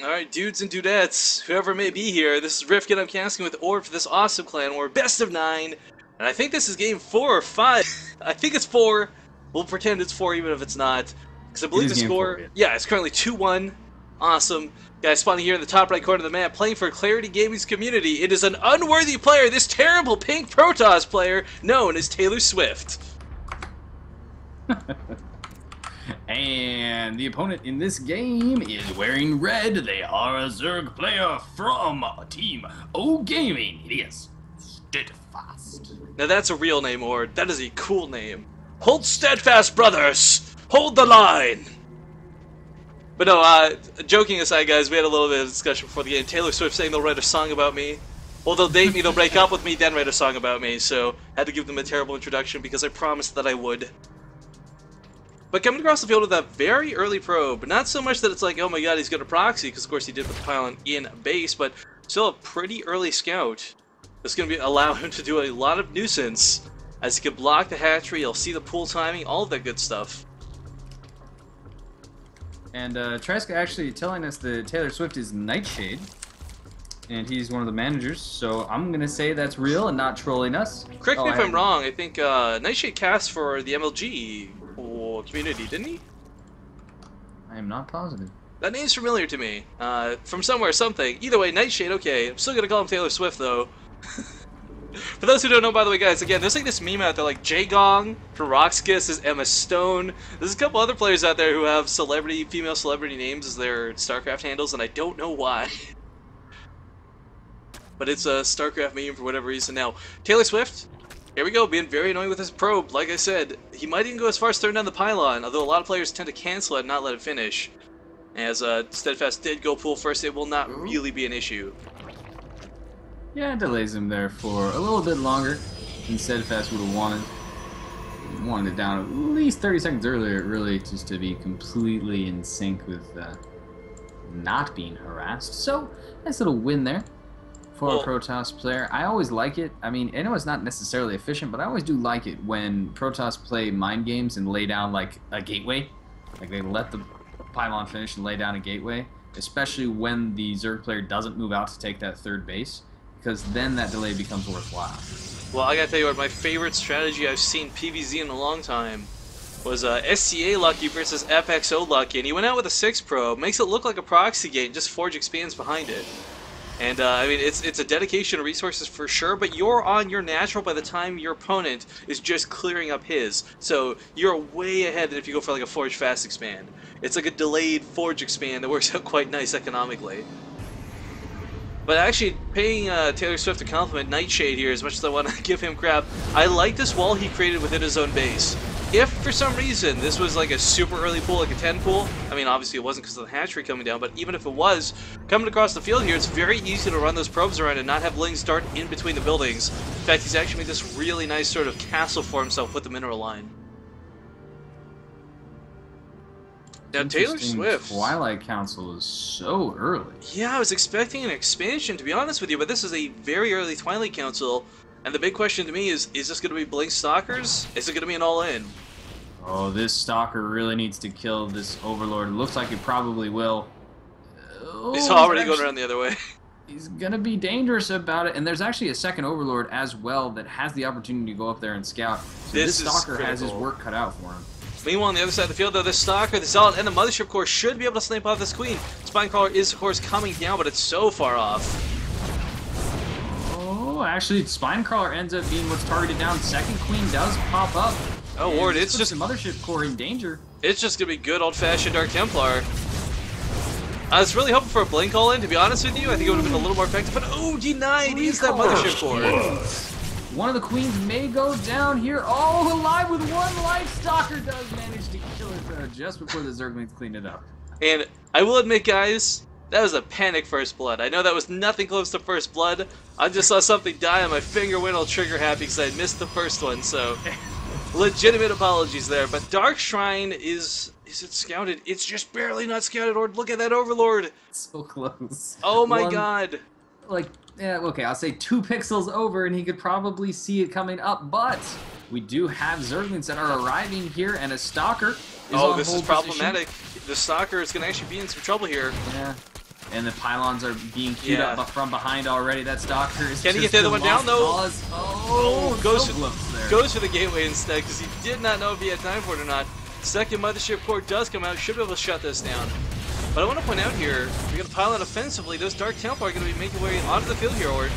Alright, dudes and dudettes, whoever may be here, this is Rifkin. I'm casting with Orb for this awesome clan war, best of 9. And I think this is game 4 or 5. I think it's 4. We'll pretend it's 4 even if it's not. Because I believe the score... 4, yeah, it's currently 2-1. Awesome. Guys spawning here in the top right corner of the map, playing for Clarity Gaming's community. It is an unworthy player, this terrible pink Protoss player, known as TaylorSwift. And the opponent in this game is wearing red. They are a Zerg player from Team oGaming. It is SteAdfaSt. Now that's a real name, Ord. That is a cool name. Hold steadfast, brothers! Hold the line! But no, joking aside, guys, we had a little bit of discussion before the game. TaylorSwift saying they'll write a song about me. Well, they'll date me, they'll break up with me, then write a song about me. So, had to give them a terrible introduction because I promised that I would. But coming across the field with that very early probe, not so much that it's like, oh my god, he's got a proxy, because of course he did with the pylon in base, but still a pretty early scout. That's going to allow him to do a lot of nuisance, as he can block the hatchery, he'll see the pool timing, all of that good stuff. And Treska actually telling us that TaylorSwift is NiteShade, and he's one of the managers, so I'm going to say that's real and not trolling us. Correct me if I'm wrong, I think NiteShade cast for the MLG community, didn't he? I am not positive. That name's familiar to me. From somewhere, something. Either way, NiteShade, okay. I'm still gonna call him TaylorSwift, though. For those who don't know, by the way, guys, again, there's like this meme out there, like Jagong from Roxkiss is Emma Stone. There's a couple other players out there who have female celebrity names as their StarCraft handles, and I don't know why. But it's a StarCraft meme for whatever reason. Now, TaylorSwift, here we go, being very annoying with his probe. Like I said, he might even go as far as throwing down the pylon, although a lot of players tend to cancel it and not let it finish. As SteAdfaSt did go pool first, it will not really be an issue. Yeah, it delays him there for a little bit longer than SteAdfaSt would have wanted. He wanted it down at least 30 seconds earlier, really, just to be completely in sync with not being harassed. So, nice little win there for a Protoss player. I always like it. I mean, I know it's not necessarily efficient, but I always do like it when Protoss play mind games and lay down like a gateway. Like they let the pylon finish and lay down a gateway, especially when the Zerg player doesn't move out to take that third base, because then that delay becomes worthwhile. Well, I gotta tell you what, my favorite strategy I've seen PvZ in a long time was SCA Lucky versus FXO Lucky, and he went out with a 6 probe, makes it look like a proxy gate, and just Forge expands behind it. And, I mean, it's a dedication of resources for sure, but you're on your natural by the time your opponent is just clearing up his. So you're way ahead than if you go for like a Forge Fast Expand. It's like a delayed Forge Expand that works out quite nice economically. But actually, paying TaylorSwift a compliment, NiteShade here, as much as I want to give him crap, I like this wall he created within his own base. If, for some reason, this was like a super early pool, like a 10 pool, I mean, obviously it wasn't because of the hatchery coming down, but even if it was, coming across the field here, it's very easy to run those probes around and not have Lings dart in between the buildings. In fact, he's actually made this really nice sort of castle for himself with the mineral line. Now, TaylorSwift. Twilight Council is so early. Yeah, I was expecting an expansion, to be honest with you, but this is a very early Twilight Council. And the big question to me is this going to be Blink Stalkers? Is it going to be an all-in? Oh, this Stalker really needs to kill this Overlord. It looks like it probably will. Oh, he's already going around the other way. He's going to be dangerous about it. And there's actually a second Overlord as well that has the opportunity to go up there and scout. So this Stalker has his work cut out for him. Meanwhile, on the other side of the field, though, this Stalker, the Zealot, and the Mothership Core should be able to snipe off this Queen. Spinecrawler is, of course, coming down, but it's so far off. Oh, actually, Spinecrawler ends up being what's targeted down. Second Queen does pop up. Oh, Ward, it's just... the Mothership Core in danger. It's just going to be good old-fashioned Dark Templar. I was really hoping for a Blink all-in, to be honest with you. I think it would have been a little more effective, but oh, denied! Is that Mothership Core. One of the Queens may go down here. Oh, alive with 1 life. Stalker does manage to kill it though, just before the Zerglings clean it up. And I will admit, guys, that was a panic first blood. I know that was nothing close to first blood. I just saw something die on my finger, went all trigger happy because I missed the first one, so legitimate apologies there. But Dark Shrine is it scouted? It's just barely not scouted, or look at that Overlord. So close. Oh my god. Like, yeah, okay, I'll say 2 pixels over and he could probably see it coming up, but we do have Zerglings that are arriving here, and a Stalker is on this is problematic. The Stalker is going to actually be in some trouble here. Yeah. And the pylons are being queued up from behind already. That Stalker is Can he just get the other one down, though? Oh, goes for the gateway instead, because he did not know if he had time for it or not. Second Mothership Core does come out, should be able to shut this down. But I want to point out here, if you're going to pylon offensively, those Dark Templar are going to be making their way onto the field here, Ord.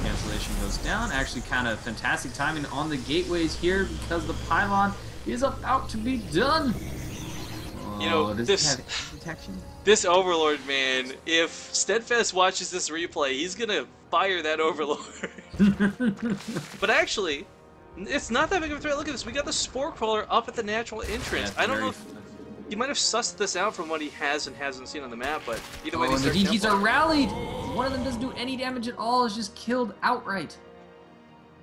Cancellation goes down. Actually, kind of fantastic timing on the gateways here because the pylon is about to be done. You know, this Overlord, man, if SteAdfaSt watches this replay, he's going to fire that Overlord. But actually, it's not that big of a threat. Look at this. We got the Spore Crawler up at the natural entrance. I don't know if he might have sussed this out from what he has and hasn't seen on the map, but either way, and the DTs are rallied. One of them doesn't do any damage at all. Is just killed outright.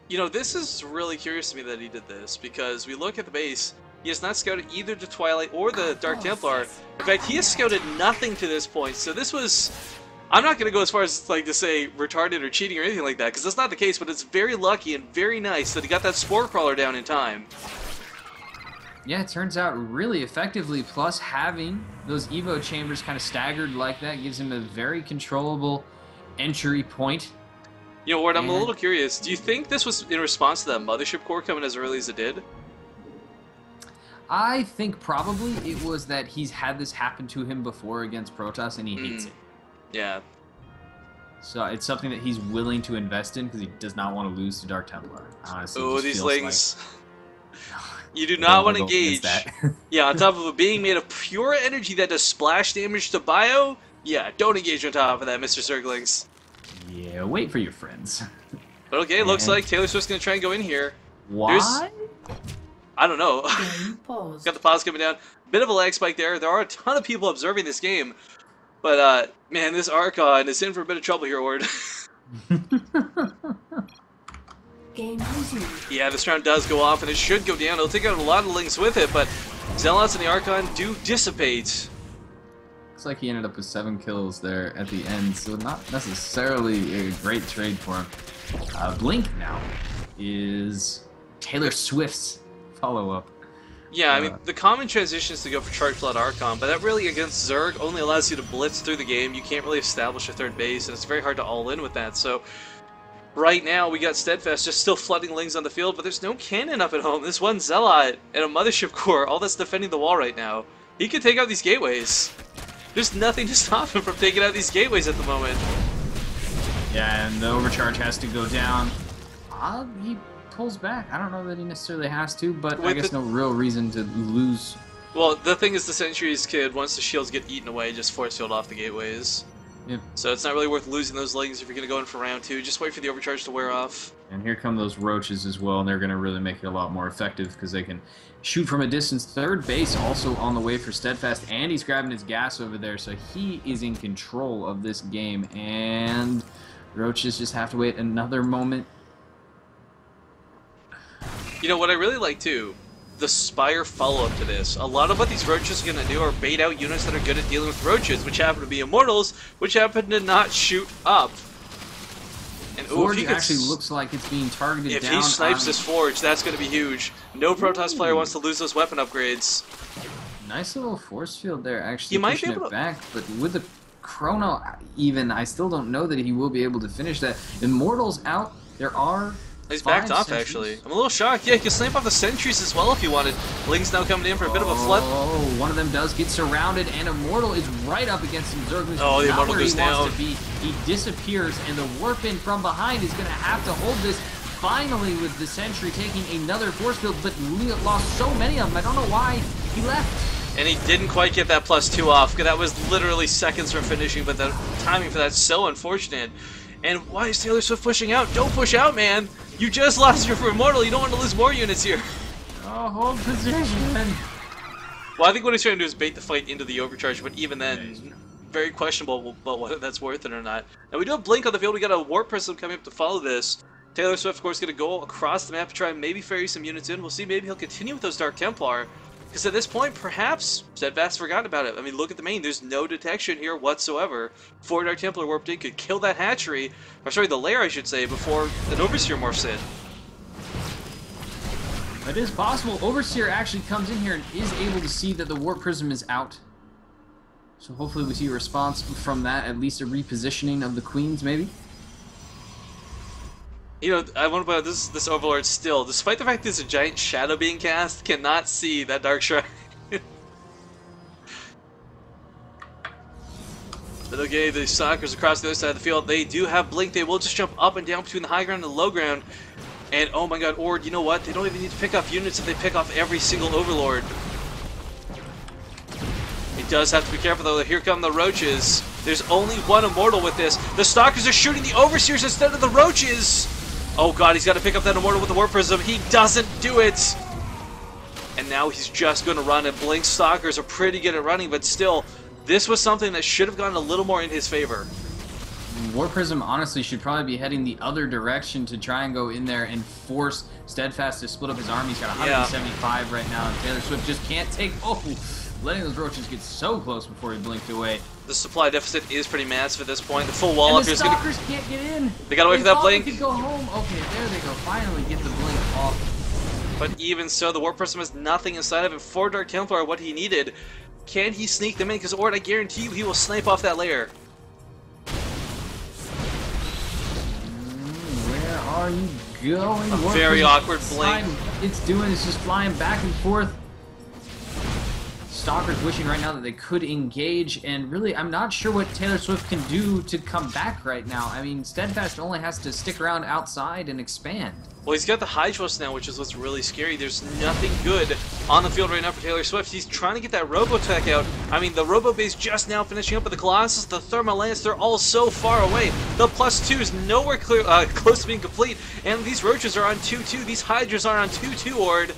You know, this is really curious to me that he did this, because we look at the base. He has not scouted either the Twilight or the Dark Templar. In fact, he has scouted nothing to this point. So this was... I'm not going to go as far as like to say retarded or cheating or anything like that, because that's not the case, but it's very lucky and very nice that he got that Spore Crawler down in time. Yeah, it turns out really effectively, plus having those Evo chambers kind of staggered like that gives him a very controllable entry point. You know, Ward, I'm a little curious. Do you think this was in response to that Mothership Core coming as early as it did? I think probably it was that he's had this happen to him before against Protoss and he hates it. Yeah. So it's something that he's willing to invest in because he does not want to lose to Dark Templar. Honestly, oh, these lings. You do not want to engage. Yeah, on top of it being made of pure energy that does splash damage to bio, yeah, don't engage on top of that, Mr. Circlings. Yeah, wait for your friends. But okay, looks like TaylorSwift's going to try and go in here. Why? I don't know. Got the pause coming down. Bit of a lag spike there. There are a ton of people observing this game. But, man, this Archon is in for a bit of trouble here, Ord. Yeah, this round does go off, and it should go down. It'll take out a lot of links with it, but Zealots and the Archon do dissipate. Looks like he ended up with 7 kills there at the end, so not necessarily a great trade for him. Blink now is TaylorSwift's follow-up. Yeah, I mean, the common transition is to go for Charge Flood Archon, but that really, against Zerg, only allows you to blitz through the game. You can't really establish a third base, and it's very hard to all-in with that, so... Right now, we got SteAdfaSt just still flooding lings on the field, but there's no cannon up at home. This one Zealot and a Mothership Core, all that's defending the wall right now. He can take out these gateways. There's nothing to stop him from taking out these gateways at the moment. Yeah, and the overcharge has to go down. He pulls back. I don't know that he necessarily has to, but I guess no real reason to lose. Well, the thing is, the Sentries could, once the shields get eaten away, just force field off the gateways. Yep. So it's not really worth losing those lings if you're going to go in for round 2. Just wait for the overcharge to wear off. And here come those roaches as well, and they're going to really make it a lot more effective because they can shoot from a distance. Third base also on the way for SteAdfaSt, and he's grabbing his gas over there, so he is in control of this game. And roaches just have to wait another moment. You know what I really like too? The Spire follow-up to this. A lot of what these roaches are going to do are bait out units that are good at dealing with roaches, which happen to be immortals, which happen to not shoot up. And Forge actually looks like it's being targeted down. If he snipes this Forge, that's going to be huge. No Protoss player wants to lose those weapon upgrades. Nice little force field there, actually pushing it back, but with the Chrono even, I still don't know that he will be able to finish that. Immortals out, there are... He's backed off, actually. I'm a little shocked. Yeah, he can snipe off the sentries as well if he wanted. Ling's now coming in for a bit of a flood. Oh, one of them does get surrounded, and Immortal is right up against him. Zerglings the Immortal goes down. He disappears, and the warp in from behind is going to have to hold this. Finally, with the Sentry taking another force field, but lost so many of them. I don't know why he left. And he didn't quite get that +2 off, because that was literally seconds from finishing, but the timing for that's so unfortunate. And why is TaylorSwift pushing out? Don't push out, man! You just lost your Immortal, you don't want to lose more units here. Oh, hold position. Well, I think what he's trying to do is bait the fight into the overcharge, but even then, very questionable about whether that's worth it or not. Now, we do have Blink on the field, we got a Warp Prism coming up to follow this. TaylorSwift, of course, going to go across the map to try and maybe ferry some units in. We'll see, maybe he'll continue with those Dark Templar. Because at this point, perhaps SteAdfaSt forgot about it. I mean, look at the main. There's no detection here whatsoever. 4 Dark Templar warped in could kill that hatchery, or sorry, the lair, I should say, before an Overseer morphs in. It is possible. Overseer actually comes in here and is able to see that the Warp Prism is out. So hopefully we see a response from that, at least a repositioning of the queens, maybe. You know, I wonder about this Overlord still, despite the fact there's a giant shadow being cast, cannot see that Dark Shrine. But okay, the Stalkers across the other side of the field, they do have Blink. They will just jump up and down between the high ground and the low ground. And oh my god, Ord, you know what? They don't even need to pick off units if they pick off every single Overlord. He does have to be careful though. Here come the Roaches. There's only one Immortal with this. The Stalkers are shooting the Overseers instead of the Roaches. Oh god, he's got to pick up that Immortal with the Warp Prism. He doesn't do it. And now he's just going to run. And Blink Stalkers are pretty good at running, but still, this was something that should have gone a little more in his favor. War Prism honestly should probably be heading the other direction to try and go in there and force SteAdfaSt to split up his army. He's got 175 right now, and TaylorSwift just can't take... Oh, letting those Roaches get so close before he blinked away. The supply deficit is pretty massive at this point. The full wall up here is going to... the Stalkers can't get in. They got away from that Blink. They could go home. Okay, there they go. Finally get the Blink off. But even so, the War Prism has nothing inside of it. 4 Dark Templar are what he needed. Can he sneak them in? Because Ord, I guarantee you, he will snipe off that layer. Where are you going? A very awkward Blink. It's doing is just flying back and forth. Stalkers wishing right now that they could engage, and really, I'm not sure what TaylorSwift can do to come back right now. I mean, SteAdfaSt only has to stick around outside and expand. Well, he's got the Hydros now, which is what's really scary. There's nothing good on the field right now for TaylorSwift. He's trying to get that Robotech out. I mean, the Robo base just now finishing up with the Colossus, the Thermal Lance, they're all so far away. The +2 is nowhere close to being complete, and these Roaches are on 2-2. These Hydras are on 2-2, Ord.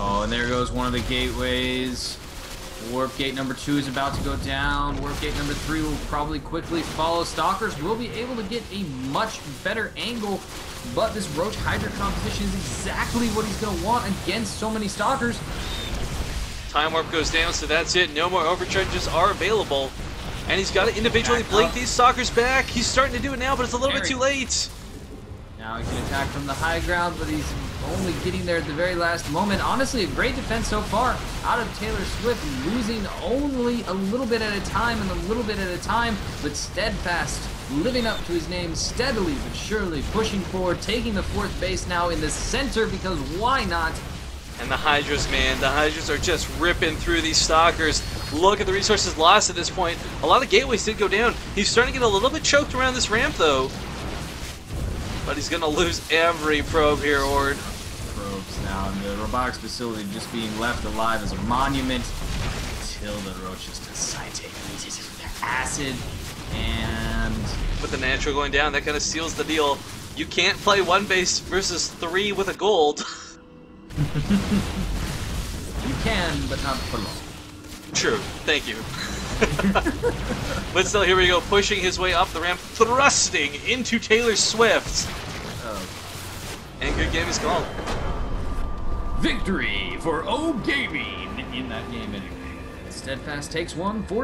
Oh, and there goes one of the gateways. Warp gate number 2 is about to go down. Warp gate number 3 will probably quickly follow. Stalkers will be able to get a much better angle, but this Roach Hydra composition is exactly what he's going to want against so many Stalkers. Time Warp goes down, so that's it. No more overcharges are available. And he's got to individually blink these Stalkers back. He's starting to do it now, but it's a little bit too late. Now he can attack from the high ground, but he's only getting there at the very last moment. Honestly, a great defense so far out of TaylorSwift, losing only a little bit at a time and a little bit at a time, but SteAdfaSt living up to his name steadily but surely, pushing forward, taking the 4th base now in the center, because why not? And the Hydras, man, the Hydras are just ripping through these Stalkers. Look at the resources lost at this point. A lot of gateways did go down. He's starting to get a little bit choked around this ramp, though. But he's going to lose every probe here, Ord. Probes now, and the robotics facility just being left alive as a monument until the Roaches decide to eat it with acid. And with the natural going down, that kind of seals the deal. You can't play 1 base versus 3 with a gold. You can, but not for long. True. Thank you. But still, here we go, pushing his way up the ramp, thrusting into TaylorSwift. And good game is called. Victory for oGaming in that game anyway. SteAdfaSt takes 1 for